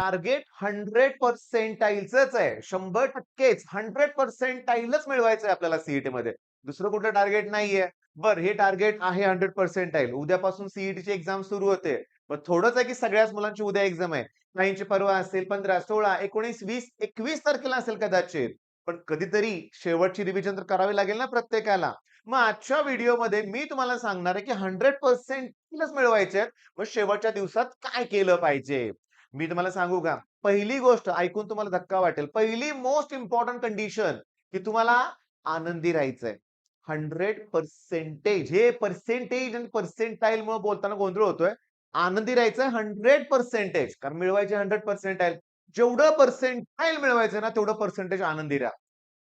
Target 100% आहे. 100%च 100% मिळवायचं आहे आपल्याला सीईटी मध्ये. दुसरं कुठलं टार्गेट नाहीये. बरं हे टार्गेट आहे 100% उद्यापासून सीईटीची एक्झाम सुरू होते. पण थोडंच आहे की सगळ्याच मुलांची उद्या एक्झाम आहे. काहींची परवा असेल, 15, 16, 19, 20, 21 तारखेला असेल कदाचित. पण कधीतरी शेवटची रिव्हिजन तर करावी लागेल ना प्रत्येकाला. मग आजच्या व्हिडिओमध्ये मी तुम्हाला सांगणार आहे की 100%च मिळवायचे आहेत. मग शेवटच्या दिवसात काय केलं पाहिजे? मी तुम्हाला सांगू का? पहिली गोष्ट ऐकून तुम्हाला धक्का वाटेल. पहिली मोस्ट इम्पोर्टंट कंडिशन की तुम्हाला आनंदी राहायचंय. 100% हे पर्सेंटेज आणि पर्सेंटाइलमुळे बोलताना गोंधळ होतोय. आनंदी राहायचंय 100% कारण मिळवायचे 100% जेवढं पर्सेंटाइल मिळवायचं ना, तेवढं पर्सेंटेज आनंदी राहा.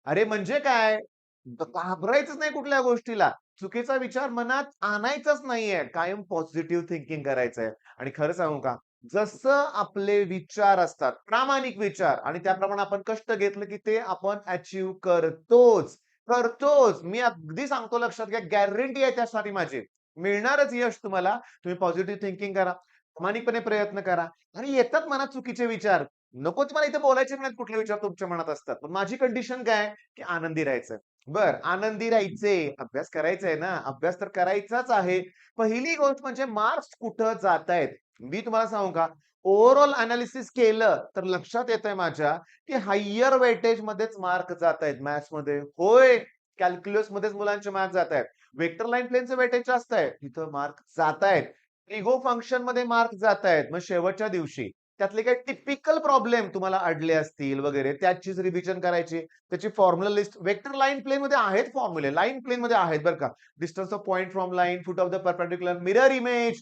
अरे म्हणजे काय? घाबरायचंच नाही कुठल्या गोष्टीला. चुकीचा विचार मनात आणायचाच नाहीये. कायम पॉझिटिव्ह थिंकिंग करायचंय. आणि खरं सांगू का? जसं आपले विचार असतात, प्रामाणिक विचार आणि त्याप्रमाणे आपण कष्ट घेतलं, की ते आपण अचीव्ह करतोच. करतोच. मी अगदी सांगतो लक्षात घ्या, गॅरंटी आहे त्यासाठी माझी. मिळणारच यश तुम्हाला. तुम्ही पॉझिटिव्ह थिंकिंग करा. प्रामाणिकपणे प्रयत्न करा. आणि येतात मनात चुकीचे विचार. नकोच मला इथे बोलायचे नाहीत कुठले विचार तुमच्या मनात असतात. पण माझी कंडिशन काय आहे, की आनंदी राहायचंय. बरं, आनंदी राहायचे. अभ्यास करायचा आहे ना, अभ्यास तर करायचाच आहे. पहिली गोष्ट म्हणजे मार्क्स कुठं जातायत. मी तुम्हाला सांगू का, ओव्हरऑल एनालिसिस केलं तर लक्षात येतंय माझ्या, की हायर वेटेजमध्येच मार्क जातायत मॅथ्समध्ये. होय, कॅल्क्युलसमध्येच मुलांचे मार्क जातायत. वेक्टर लाईन प्लेनचे वेटेज जास्त आहे, तिथं मार्क जातायत. ट्रिगो फंक्शनमध्ये मार्क जातायत. मग शेवटच्या दिवशी त्यातले काही टिपिकल प्रॉब्लेम तुम्हाला अडले असतील वगैरे त्याचीच रिव्हिजन करायची. त्याची formula list vector line plane मध्ये आहेत फॉर्म्युले. लाईन प्लेन मध्ये आहेत बरं का. Distance of point from line, foot of the perpendicular, mirror image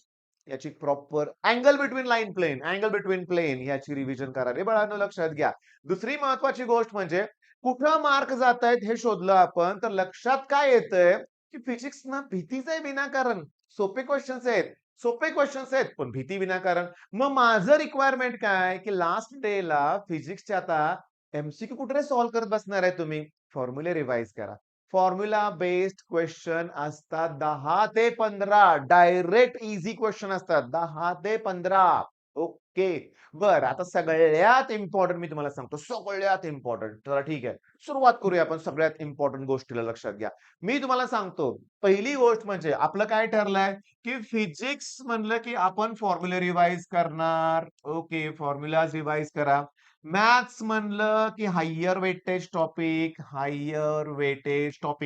याची proper angle between line plane, angle between plane याची रिव्हिजन करा. रे बाळांनो लक्षात घ्या. दुसरी महत्वाची गोष्ट म्हणजे कुठं मार्क जातायत हे शोधलं आपण तर लक्षात काय येतंय, की फिजिक्स ना भीतीच आहे विनाकारण. सोपे क्वेश्चन्स आहेत. सोपे क्वेश्चन्स आहेत, पण भीती विनाकारण. मग माझं रिक्वायरमेंट काय, की लास्ट डेला फिजिक्सचे आता एमसीक्यू कुठे सॉल्व्ह करत बसणार आहे तुम्ही? फॉर्म्युले रिवाइज करा. फॉर्म्युला बेस्ड क्वेश्चन असतात 10 ते 15. डायरेक्ट ईझी क्वेश्चन असतात 10 ते 15. ओके. बरं आता सगळ्यात इम्पॉर्टंट मी तुम्हाला सांगतो. सगळ्यात इम्पॉर्टंट. चला ठीक आहे. सुरुवात करूया आपण सगळ्यात इम्पॉर्टंट गोष्टीला लक्षात घ्या. मी तुम्हाला सांगतो, पहिली गोष्ट म्हणजे आपलं काय ठरलंय, की फिजिक्स म्हणलं की आपण फॉर्म्युला रिवाइज करणार. ओके, फॉर्म्युलाज रिवाइज करा. मॅथ्स म्हणलं की हायर वेटेज टॉपिक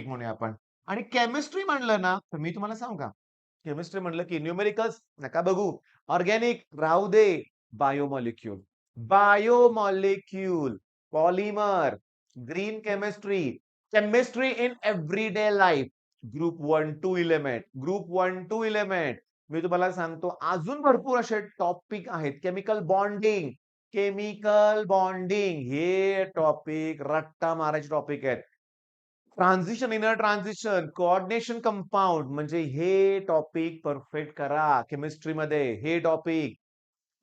म्हणूया आपण. आणि केमिस्ट्री म्हणलं ना, तर मी तुम्हाला सांगू का? केमिस्ट्री म्हणलं की न्यूमेरिकल्स नका बघू. ऑर्गॅनिक राहू दे. Biomolecule, biomolecule, polymer, green chemistry, chemistry in everyday life. Group 1 two element, group 1 two element. मी तुम्हाला सांगतो अजून भरपूर असे टॉपिक आहेत. केमिकल बॉन्डिंग हे टॉपिक रट्टा मारायचे टॉपिक आहेत. Transition, inner transition, coordination compound म्हणजे हे टॉपिक परफेक्ट करा केमिस्ट्रीमध्ये. हे टॉपिक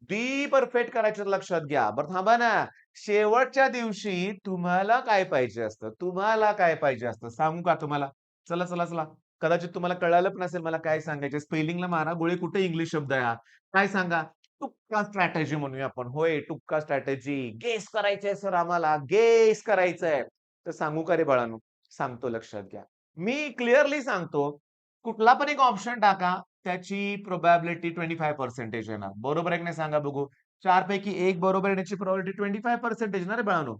डी परफेक्ट करायचं लक्षात घ्या. बरं थांबा ना. शेवटच्या दिवशी तुम्हाला काय पाहिजे असतं? तुम्हाला काय पाहिजे असतं? सांगू का तुम्हाला? चला, चला, चला. कदाचित तुम्हाला कळालं पण नसेल मला काय सांगायचं. स्पेलिंगला मारा गोळी कुठे इंग्लिश शब्द आहे हा. काय सांगा? टुक्का स्ट्रॅटेजी म्हणूया आपण. होय, टुक्का स्ट्रॅटेजी. गेस करायचंय सर आम्हाला. गेस करायचंय. तर सांगू का रे बाळांनो? सांगतो लक्षात घ्या. मी क्लिअरली सांगतो. कुठला पण एक ऑप्शन टाका. त्याची प्रोबॅबिलिटी 25% येणार. बरोबर आहे की नाही सांगा बघू? 4 पैकी 1 बरोबर येण्याची प्रोबॅबिलिटी 25% ना रे बाळांनो.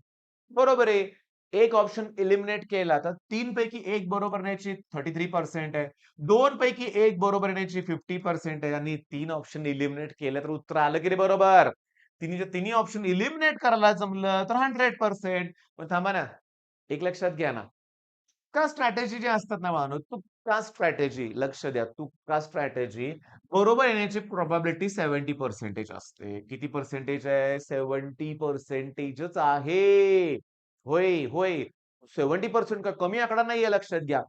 बरोबर आहे. एक ऑप्शन एलिमिनेट केला तर 3 पैकी 1 बरोबर येण्याची 33% आहे. 2 पैकी 1 बरोबर येण्याची 50% आहे आणि 3 ऑप्शन एलिमिनेट केलं तर उत्तर आलं की रे बरोबर. तिन्ही ऑप्शन एलिमिनेट करायला जमलं तर 100%. पण थांबा ना. एक लक्षात घ्या ना. तुक्का स्ट्रॅटेजी जे असतात ना बाळांनो, तुक्का स्ट्रॅटेजी लक्ष द्या. तुक्का स्ट्रॅटेजी बरोबर येण्याची प्रोबॅबिलिटी 70% असते. किती पर्सेंटेज आहे? 70%च आहे. होय, होय. 70% का कमी आकडा नाहीये लक्षात घ्या.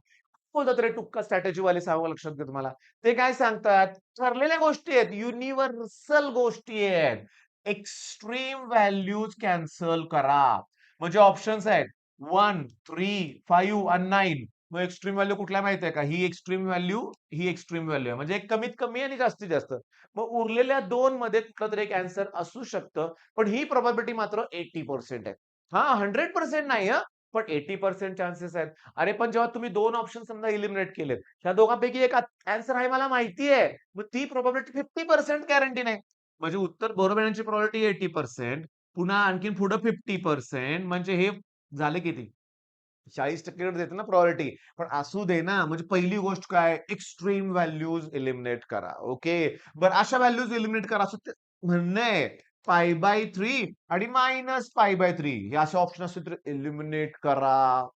बोलतात रे टुक्का स्ट्रॅटेजी वाले सांगू लक्षात घ्या तुम्हाला. ते काय सांगतात? ठरलेल्या गोष्टी आहेत. युनिव्हर्सल गोष्टी आहेत. एक्स्ट्रीम व्हॅल्यूज कॅन्सल करा. म्हणजे ऑप्शन्स आहेत 1, 3, 5 आणि 9. मग एक्स्ट्रीम व्हॅल्यू कुठल्या माहिती आहे का? ही एक्स्ट्रीम व्हॅल्यू, ही एक्स्ट्रीम व्हॅल्यू आहे. म्हणजे एक कमीत कमी आणि जास्तीत जास्त. मग उरलेल्या 2 मध्ये कुठलं तरी एक आन्सर असू शकतं. पण ही प्रोबॅबिलिटी मात्र 80% आहे. हां, 100% नाही हं, पण 80% चान्सेस आहेत. अरे, पण जेव्हा तुम्ही 2 ऑप्शन समजा इलिमिनेट केलेत, त्या दोघांपैकी एक आन्सर आहे मला माहिती आहे. मग ती प्रोबॅबिलिटी 50% गॅरंटी नाही. म्हणजे उत्तर बरोबर येण्याची प्रोबॅबिलिटी 80%, पुन्हा आणखीन पुढं 50% म्हणजे हे झाले किती? 40% कडे देते ना प्रायोरिटी. पण असू दे ना, म्हणजे पहिली गोष्ट काय? एक्स्ट्रीम व्हॅल्यूज एलिमिनेट करा. ओके. बरं अशा व्हॅल्यूज एलिमिनेट करा असं ते म्हणणं आहे. π/3 आणि -π/3 हे असे ऑप्शन असतील तर एलिमिनेट करा.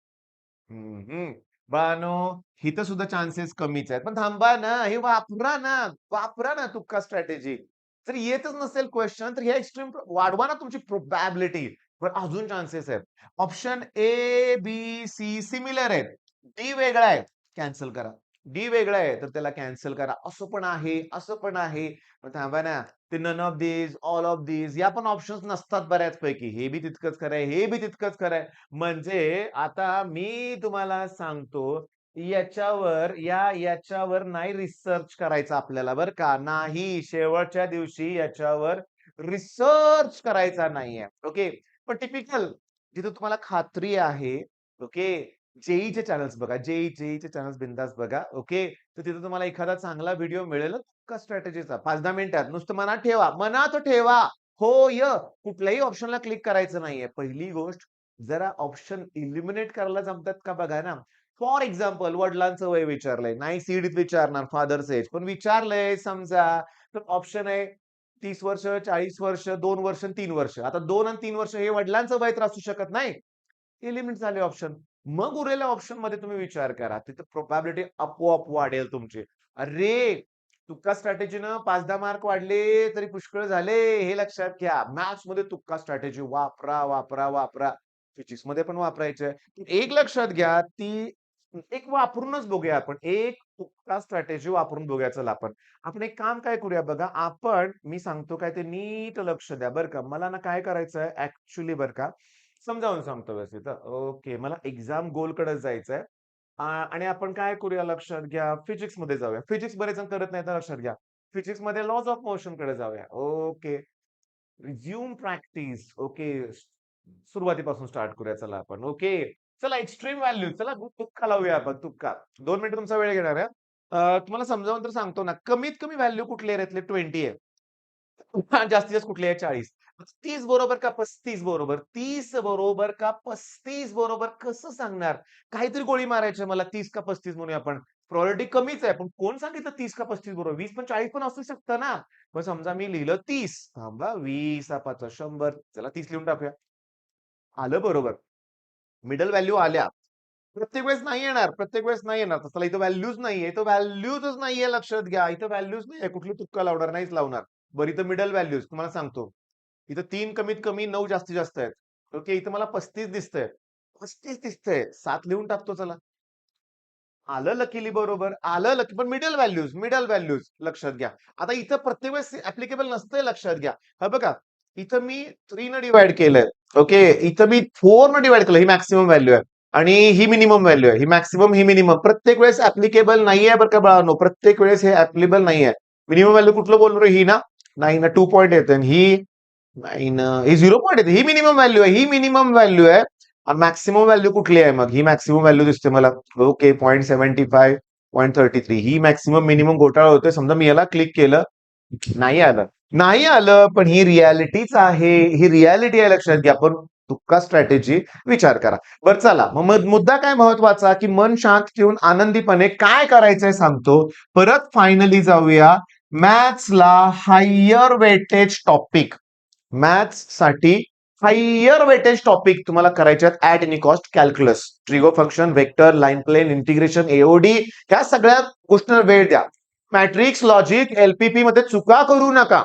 हं, बाळांनो, इथं सुद्धा चान्सेस कमीच आहेत. पण थांबा ना, हे वापरा ना तुक्का स्ट्रॅटेजी. जर येतच नसेल क्वेशन तर हे एक्स्ट्रीम वाढवा ना तुमची प्रोबॅबिलिटी. पण अजून चान्सेस आहेत. Option A, B, C similar आहेत. डी वेगळा आहे, कॅन्सल करा. डी वेगळा आहे, तर त्याला कॅन्सल करा. असं पण आहे, असं पण आहे. पण थांबा ना, ते none of these, all of these या पण ऑप्शन्स नसतात बऱ्याचपैकी. हे बी तितकंच खरं आहे, हे बी तितकंच खरं आहे. म्हणजे आता मी तुम्हाला सांगतो, याच्यावर नाही रिसर्च करायचा आपल्याला बरं का. नाही, शेवटच्या दिवशी याच्यावर रिसर्च करायचा नाहीये. ओके. पण टिपिकल जिथे तुम्हाला खात्री आहे, ओके. जेईचे चॅनल्स बघा. जेईचे चॅनल्स बिंदास बघा. ओके. तर तिथे तुम्हाला एखादा चांगला व्हिडिओ मिळेलच का स्ट्रॅटेजीचा 5-10 मिनिटात. नुसतं मनात ठेवा. मनात ठेवा. होय. कुठल्याही ऑप्शनला क्लिक करायचं नाहीये. पहिली गोष्ट जरा ऑप्शन इलिमिनेट करायला जमतात का बघा ना. फॉर एक्झाम्पल वडिलांचं वय विचारलंय. नाही सीडीत विचारणार फादर्स एज. पण विचारलंय समजा तर ऑप्शन आहे 30 वर्ष, 40 वर्ष, 2 वर्ष आणि 3 वर्ष. आता 2 आणि 3 वर्ष हे वडिलांचं वय तर असू शकत नाही. एलिमिनेट झाले ऑप्शन. मग उरलेल्या ऑप्शनमध्ये तुम्ही विचार करा. तिथे प्रोबॅबिलिटी आपोआप वाढेल तुमची. अरे! तुक्का स्ट्रॅटेजीनं 5-10 मार्क वाढले तरी पुष्कळ झाले. हे लक्षात घ्या. मॅथ्समध्ये तुक्का स्ट्रॅटेजी वापरा. फिजिक्समध्ये पण वापरायचं आहे. एक लक्षात घ्या, ती एक वापरूनच बघूया आपण. एक तुक्का स्ट्रॅटेजी वापरून बघूया चला आपण. आपण एक काम काय करूया बघा, मी सांगतो काय ते नीट लक्ष द्या बरं का. मला ना काय करायचंय ॲक्चुअली बरं का, समजावून सांगतो व्यवस्थित ओके. मला एक्झाम गोलकडे जायचंय. आणि आपण काय करूया लक्षात घ्या, फिजिक्समध्ये जाऊया. फिजिक्स बरेच जण करत नाही तर लक्षात घ्या. फिजिक्समध्ये लॉज ऑफ मोशनकडे जाऊया. ओके. Resume practice. ओके. सुरुवातीपासून स्टार्ट करूया चला आपण. ओके. चला एक्स्ट्रीम व्हॅल्यू. चला तुक्का लावूया आपण तुक्का. 2 मिनिटं तुमचा वेळ घेणार आहे. तुम्हाला समजावून तर सांगतो ना. कमीत कमी व्हॅल्यू कुठली आहे यातले 20 आहे. जास्तीत जास्त कुठली आहे 40. 30 बरोबर का 35 बरोबर? 30 बरोबर का 35 बरोबर कसं सांगणार? काहीतरी गोळी मारायची आहे मला 30 का 35 म्हणूया आपण. प्रोबॅबिलिटी कमीच आहे. पण कोण सांगितलं 30 का 35 बरोबर? 20 पण 40 पण असू शकतं ना. मग समजा मी लिहिलं 30. थांबा 20 5 100. चला 30 लिहून टाकूया. आलं बरोबर. मिडल व्हॅल्यू आल्या. प्रत्येक वेळेस नाही येणार. प्रत्येक वेळेस नाही येणार. चला इथं व्हॅल्यूज नाहीये. इथं व्हॅल्यूजच नाहीये लक्षात घ्या. इथं व्हॅल्यूज नाहीये. कुठली तुक्का लावणार नाहीच लावणार. बरं इथं मिडल व्हॅल्यूज तुम्हाला सांगतो. इथं 3 कमीत कमी 9 जास्तीत जास्त आहेत. ओके. इथं मला 35 दिसतंय. 35 दिसतंय. 7 लिहून टाकतो चला. आलं लकीली बरोबर. आलं लकी पण मिडल व्हॅल्यूज लक्षात घ्या. आता इथं प्रत्येक वेळेस ॲप्लिकेबल नसतंय लक्षात घ्या. हे बघा, इथं मी 3 न डिव्हाईड केलंय. ओके. इथं मी 4 न डिव्हाईड केलं. ही मॅक्सिमम व्हॅल्यू आहे. आणि ही मिनिमम व्हॅल्यू आहे. ही मॅक्सिमम, ही मिनिमम. प्रत्येक वेळेस ॲप्लिकेबल नाहीये बरं का बाळांनो. प्रत्येक वेळेस हे ॲप्लिकेबल नाहीये. मिनिमम व्हॅल्यू कुठलं बोललो ही ना? नाही ना 2 पॉइंट येते आणि ही नाही ना, ही 0 पॉइंट येते. ही मिनिमम व्हॅल्यू आहे. ही मिनिमम व्हॅल्यू आहे. मॅक्सिमम व्हॅल्यू कुठली आहे मग? ही मॅक्सिमम व्हॅल्यू दिसते मला. ओके. 0.75, 0.33 ही मॅक्सिमम मिनिमम घोटाळा होतोय. समजा मी याला क्लिक केलं, नाही आलं. नाही आलं, पण ही रियालिटीच आहे. ही रियालिटी आहे लक्षात घ्या. पण तुक्का स्ट्रॅटेजी विचार करा. बरं चला. मग मुद्दा काय महत्वाचा, की मन शांत ठेवून आनंदीपणे काय करायचंय सांगतो. परत फायनली जाऊया मॅथ्सला हायर वेटेज टॉपिक. मॅथ्ससाठी हायर वेटेज टॉपिक तुम्हाला करायचे आहेत at any cost calculus. Trigo function, vector, line plane, integration, AOD ह्या सगळ्या गोष्टींना वेळ द्या. मॅट्रिक्स, लॉजिक, एलपीपी मध्ये चुका करू नका.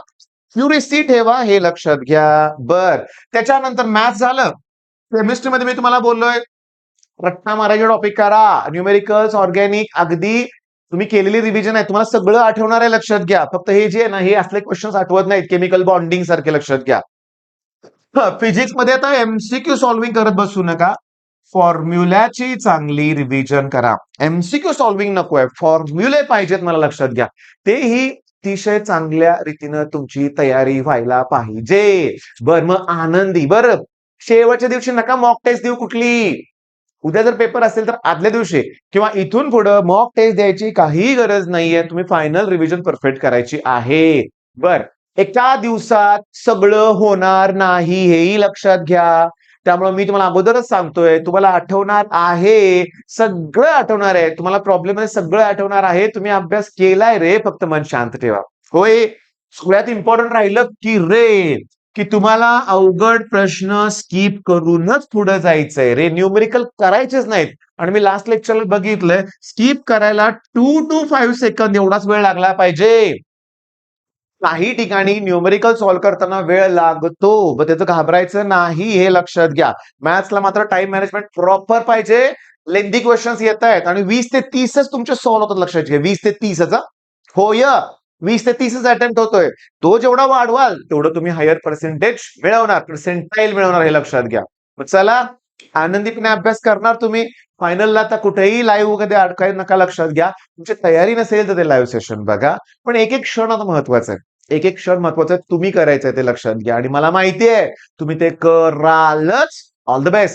क्युरिसी ठेवा हे लक्षात घ्या. बर त्याच्यानंतर मॅथ्स झालं. केमिस्ट्रीमध्ये मी तुम्हाला बोललोय रट्टा मारायचे टॉपिक करा. न्यूमेरिकल्स, ऑर्गॅनिक अगदी तुम्ही केलेली रिव्हिजन आहे. तुम्हाला सगळं आठवणार आहे लक्षात घ्या. फक्त हे जे आहे ना हे असले क्वेश्चन आठवत नाहीत. केमिकल बॉन्डिंग सारखे लक्षात घ्या. फिजिक्स मध्ये आता एमसीक्यू सॉल्व्हिंग करत बसू नका. फॉर्म्युल्याची चांगली रिव्हिजन करा. एमसीक्यू सॉल्व्हिंग नकोय, फॉर्म्युले पाहिजेत मला लक्षात घ्या. तेही अतिशय चांगल्या रीतीनं तुमची तयारी व्हायला पाहिजे. बर मग आनंदी. बरं शेवटच्या दिवशी नका मॉक टेस्ट देऊ कुठली. उद्या जर पेपर असेल तर आदल्या दिवशी किंवा इथून पुढे मॉक टेस्ट द्यायची काही गरज नाहीये. तुम्ही फायनल रिव्हिजन परफेक्ट करायची आहे. बर एका दिवसात सगळं होणार नाही हेही लक्षात घ्या. त्यामुळे मी तुम्हाला अगोदरच सांगतोय, तुम्हाला आठवणार आहे, सगळं आठवणार आहे. तुम्हाला प्रॉब्लेम आहे सगळं आठवणार आहे. तुम्ही अभ्यास केलाय रे, फक्त मन शांत ठेवा. होय सगळ्यात इम्पॉर्टंट राहिलं की रे, की तुम्हाला अवघड प्रश्न स्किप करूनच पुढे जायचंय रे. न्यूमेरिकल करायचेच नाहीत. आणि मी लास्ट लेक्चरला बघितलंय, स्किप करायला 2 to 5 सेकंद एवढाच वेळ लागला पाहिजे. काही ठिकाणी न्यूमेरिकल सॉल्व्ह करताना वेळ लागतो, मग त्याचं घाबरायचं नाही हे लक्षात घ्या. मॅथ्सला मात्र टाइम मॅनेजमेंट प्रॉपर पाहिजे. लेंदी क्वेश्चन्स येत आहेत आणि 20 ते 30च तुमचे सॉल्व्ह होतात. लक्षात घ्या 20 ते 30च होय, 20 ते 30च अटेम्प्ट होतोय. तो जेवढा वाढवाल तेवढं तुम्ही हायर पर्सेंटेज मिळवणार, पर्सेंटाईल मिळवणार हे लक्षात घ्या. मग चला आनंदीपणे अभ्यास करणार तुम्ही. फायनलला आता कुठेही लाईव्ह कधी अडकाय नका. लक्षात घ्या तुमची तयारी नसेल तर ते लाईव्ह सेशन बघा. पण एक एक क्षण आता महत्वाचा आहे. एक एक क्षण महत्वाचा आहे. तुम्ही करायचंय ते लक्षात घ्या आणि मला माहिती आहे तुम्ही ते करालच. All the best.